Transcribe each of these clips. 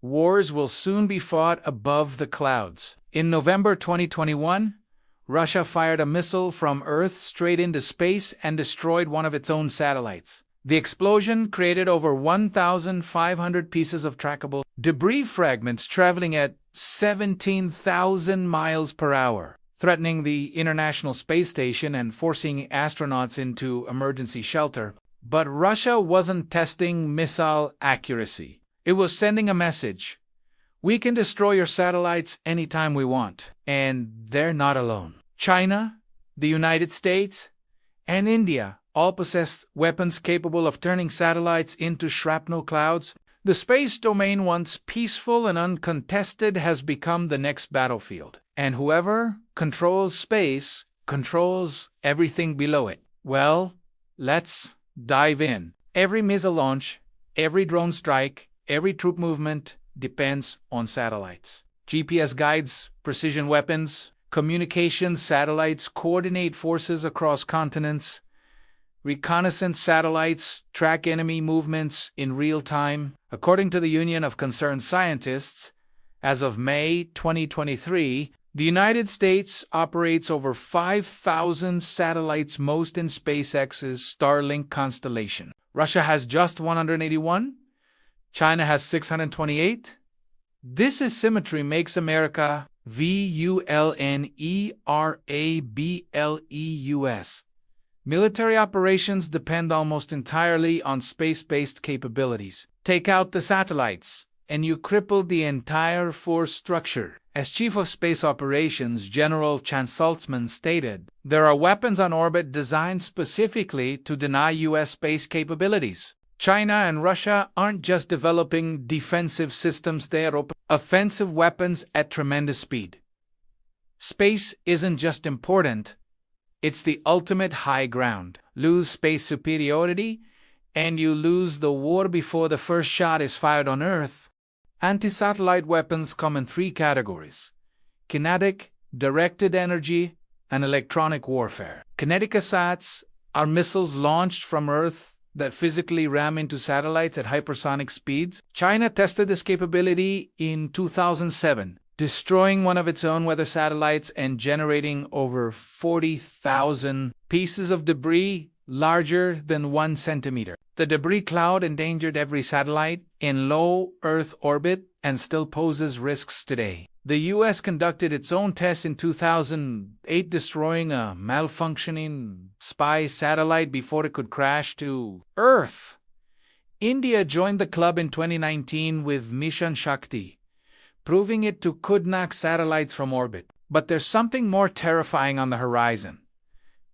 Wars will soon be fought above the clouds. In November 2021, Russia fired a missile from Earth straight into space and destroyed one of its own satellites. The explosion created over 1,500 pieces of trackable debris fragments traveling at 17,000 miles per hour, threatening the International Space Station and forcing astronauts into emergency shelter. But Russia wasn't testing missile accuracy. It was sending a message. We can destroy your satellites anytime we want. And they're not alone. China, the United States, and India all possess weapons capable of turning satellites into shrapnel clouds. The space domain, once peaceful and uncontested, has become the next battlefield. And whoever controls space controls everything below it. Well, let's dive in. Every missile launch, every drone strike, every troop movement depends on satellites. GPS guides precision weapons. Communications satellites coordinate forces across continents. Reconnaissance satellites track enemy movements in real time. According to the Union of Concerned Scientists, as of May 2023, the United States operates over 5,000 satellites, most in SpaceX's Starlink constellation. Russia has just 181. China has 628. This asymmetry makes America vulnerable. Military operations depend almost entirely on space-based capabilities. Take out the satellites, and you cripple the entire force structure. As Chief of Space Operations General Chan Saltzman stated, there are weapons on orbit designed specifically to deny U.S. space capabilities. China and Russia aren't just developing defensive systems, they are offensive weapons at tremendous speed. Space isn't just important, it's the ultimate high ground. Lose space superiority, and you lose the war before the first shot is fired on Earth. Anti-satellite weapons come in three categories: kinetic, directed energy, and electronic warfare. Kinetic ASATs are missiles launched from Earth that physically ram into satellites at hypersonic speeds. China tested this capability in 2007, destroying one of its own weather satellites and generating over 40,000 pieces of debris larger than 1 centimeter. The debris cloud endangered every satellite in low Earth orbit and still poses risks today. The U.S. conducted its own tests in 2008, destroying a malfunctioning spy satellite before it could crash to Earth. India joined the club in 2019 with Mission Shakti, proving it could knock satellites from orbit. But there's something more terrifying on the horizon.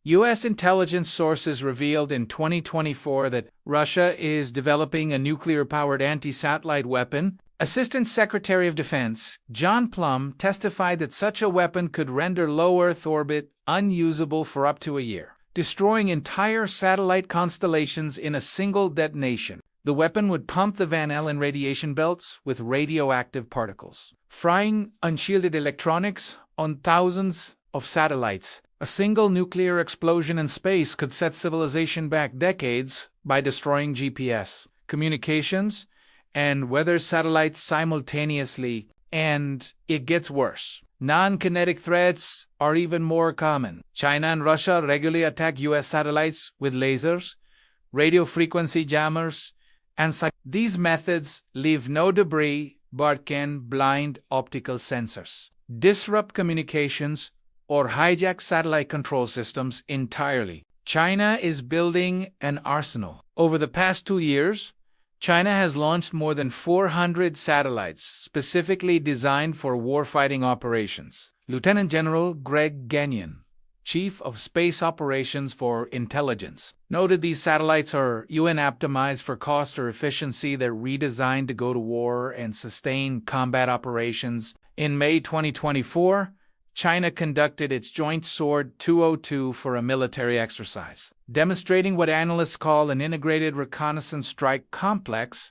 U.S. intelligence sources revealed in 2024 that Russia is developing a nuclear-powered anti-satellite weapon. Assistant Secretary of Defense John Plum testified that such a weapon could render low Earth orbit unusable for up to a year, destroying entire satellite constellations in a single detonation. The weapon would pump the Van Allen radiation belts with radioactive particles, frying unshielded electronics on thousands of satellites. A single nuclear explosion in space could set civilization back decades by destroying GPS, communications, and weather satellites simultaneously. And it gets worse. Non-kinetic threats are even more common. China and Russia regularly attack U.S. satellites with lasers, radio frequency jammers, and these methods leave no debris but can blind optical sensors, disrupt communications, or hijack satellite control systems entirely. China is building an arsenal. Over the past 2 years, China has launched more than 400 satellites specifically designed for warfighting operations. Lieutenant General Greg Gagnon, Chief of Space Operations for Intelligence, noted these satellites are UN-optimized for cost or efficiency. They're redesigned to go to war and sustain combat operations. In May 2024, China conducted its Joint Sword 202 for a military exercise, demonstrating what analysts call an integrated reconnaissance strike complex.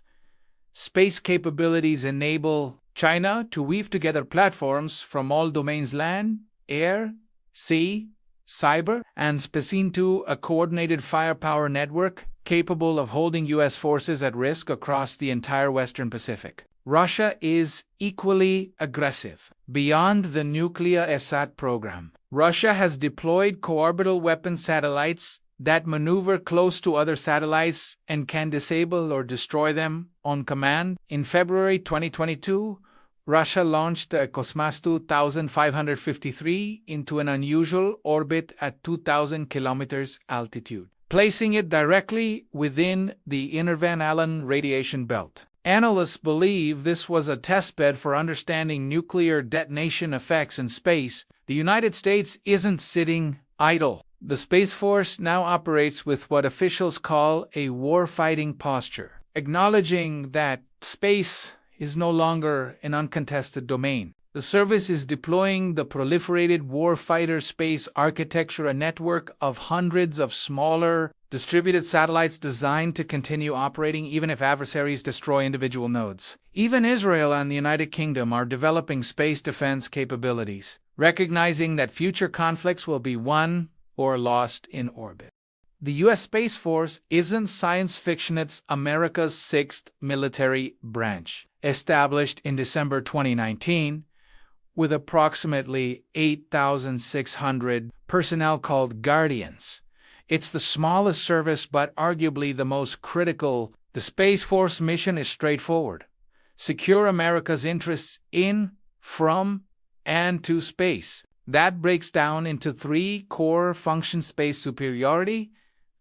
Space capabilities enable China to weave together platforms from all domains: land, air, sea, cyber, and space into a coordinated firepower network capable of holding U.S. forces at risk across the entire Western Pacific. Russia is equally aggressive. Beyond the nuclear ASAT program, Russia has deployed co-orbital weapon satellites that maneuver close to other satellites and can disable or destroy them on command. In February 2022, Russia launched the Cosmos 2553 into an unusual orbit at 2,000 kilometers altitude, placing it directly within the Inner Van Allen radiation belt. Analysts believe this was a testbed for understanding nuclear detonation effects in space. The United States isn't sitting idle. The Space Force now operates with what officials call a warfighting posture, acknowledging that space is no longer an uncontested domain. The service is deploying the proliferated warfighter space architecture, a network of hundreds of smaller, distributed satellites designed to continue operating even if adversaries destroy individual nodes. Even Israel and the United Kingdom are developing space defense capabilities, recognizing that future conflicts will be won or lost in orbit. The U.S. Space Force isn't science fiction. It's America's sixth military branch, established in December 2019, with approximately 8,600 personnel called Guardians. It's the smallest service but arguably the most critical. The Space Force mission is straightforward: secure America's interests in, from, and to space. That breaks down into three core functions: space superiority,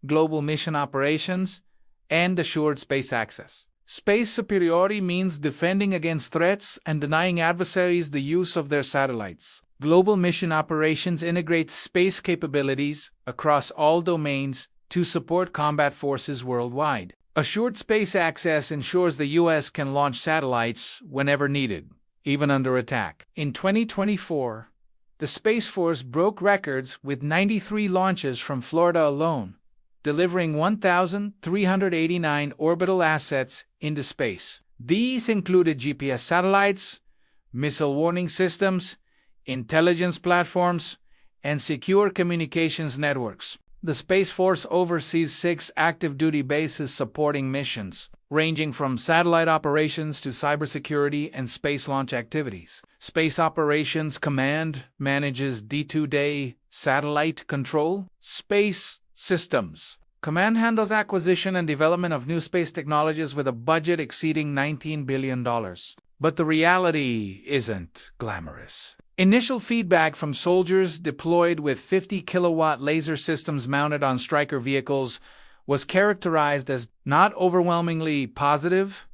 global mission operations, and assured space access. Space superiority means defending against threats and denying adversaries the use of their satellites. Global mission operations integrates space capabilities across all domains to support combat forces worldwide. Assured space access ensures the U.S. can launch satellites whenever needed, even under attack. In 2024, the Space Force broke records with 93 launches from Florida alone, delivering 1,389 orbital assets into space. These included GPS satellites, missile warning systems, intelligence platforms, and secure communications networks. The Space Force oversees 6 active duty bases supporting missions, ranging from satellite operations to cybersecurity and space launch activities. Space Operations Command manages day-to-day satellite control. Space Systems Command handles acquisition and development of new space technologies with a budget exceeding $19 billion. But the reality isn't glamorous. Initial feedback from soldiers deployed with 50-kilowatt laser systems mounted on Stryker vehicles was characterized as not overwhelmingly positive.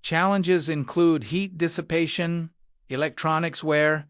Challenges include heat dissipation, electronics wear,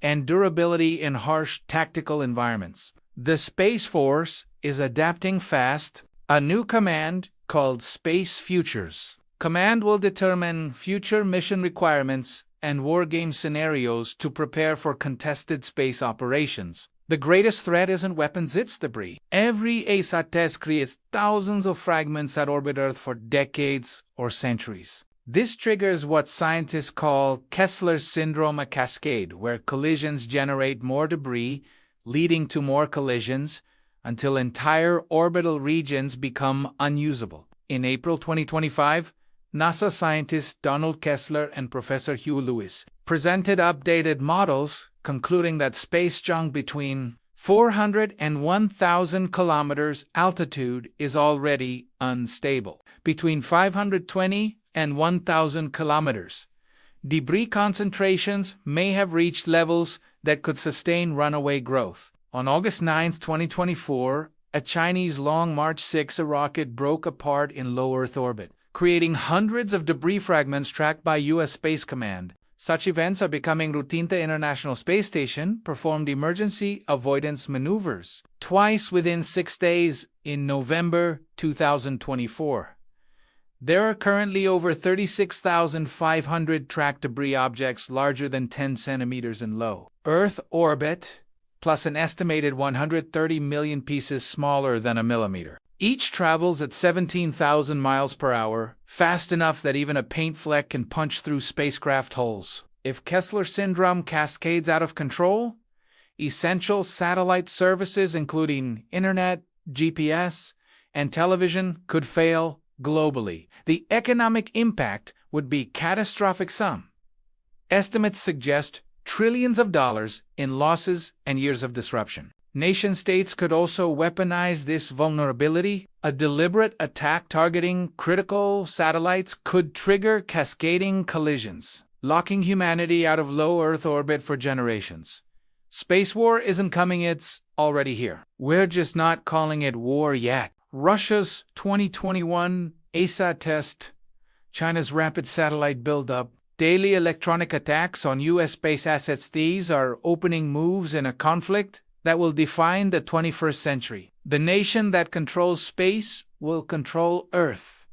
and durability in harsh tactical environments. The Space Force is adapting fast. A new command called Space Futures Command will determine future mission requirements and wargame scenarios to prepare for contested space operations. The greatest threat isn't weapons, it's debris. Every ASAT test creates thousands of fragments that orbit Earth for decades or centuries. This triggers what scientists call Kessler Syndrome, a cascade, where collisions generate more debris, leading to more collisions, until entire orbital regions become unusable. In April 2025, NASA scientists Donald Kessler and Professor Hugh Lewis presented updated models concluding that space junk between 400 and 1,000 kilometers altitude is already unstable. Between 520 and 1,000 kilometers, debris concentrations may have reached levels that could sustain runaway growth. On August 9, 2024, a Chinese Long March 6 rocket broke apart in low Earth orbit, creating hundreds of debris fragments tracked by U.S. Space Command. Such events are becoming routine. The International Space Station performed emergency avoidance maneuvers twice within 6 days in November 2024. There are currently over 36,500 tracked debris objects larger than 10 centimeters in low Earth orbit, plus an estimated 130 million pieces smaller than a millimeter. Each travels at 17,000 miles per hour, fast enough that even a paint fleck can punch through spacecraft hulls. If Kessler Syndrome cascades out of control, essential satellite services including internet, GPS, and television could fail globally. The economic impact would be catastrophic sum. Estimates suggest trillions of dollars in losses and years of disruption. Nation-states could also weaponize this vulnerability. A deliberate attack targeting critical satellites could trigger cascading collisions, locking humanity out of low Earth orbit for generations. Space war isn't coming, it's already here. We're just not calling it war yet. Russia's 2021 ASAT test, China's rapid satellite buildup, daily electronic attacks on U.S. space assets. These are opening moves in a conflict that will define the 21st century. The nation that controls space will control Earth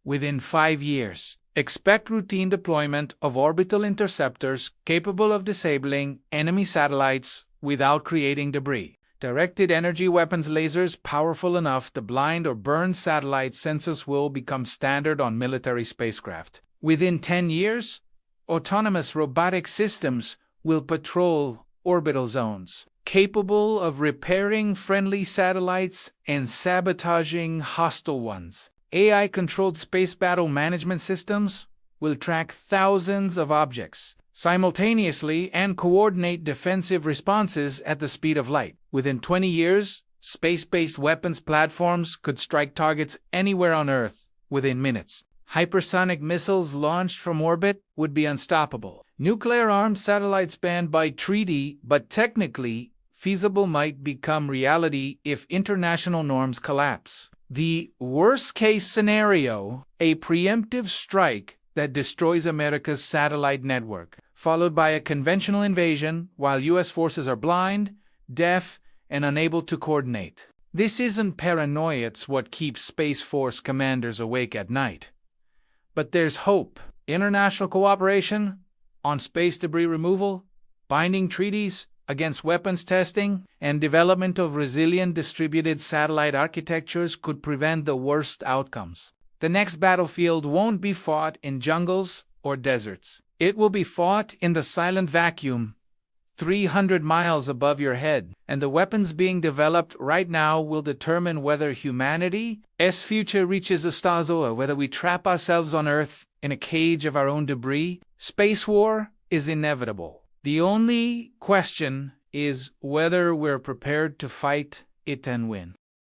within 5 years. Expect routine deployment of orbital interceptors capable of disabling enemy satellites without creating debris. Directed energy weapons, lasers powerful enough to blind or burn satellite sensors, will become standard on military spacecraft. Within 10 years, autonomous robotic systems will patrol orbital zones, capable of repairing friendly satellites and sabotaging hostile ones. AI-controlled space battle management systems will track thousands of objects simultaneously and coordinate defensive responses at the speed of light. Within 20 years, space-based weapons platforms could strike targets anywhere on Earth within minutes. Hypersonic missiles launched from orbit would be unstoppable. Nuclear-armed satellites banned by treaty, but technically feasible, might become reality if international norms collapse. The worst-case scenario, a preemptive strike that destroys America's satellite network, followed by a conventional invasion while U.S. forces are blind, deaf, and unable to coordinate. This isn't paranoia, it's what keeps Space Force commanders awake at night. But there's hope. International cooperation on space debris removal, binding treaties against weapons testing, and development of resilient distributed satellite architectures could prevent the worst outcomes. The next battlefield won't be fought in jungles or deserts. It will be fought in the silent vacuum 300 miles above your head, and the weapons being developed right now will determine whether humanity's future reaches the stars or whether we trap ourselves on Earth in a cage of our own debris. Space war is inevitable. The only question is whether we're prepared to fight it and win.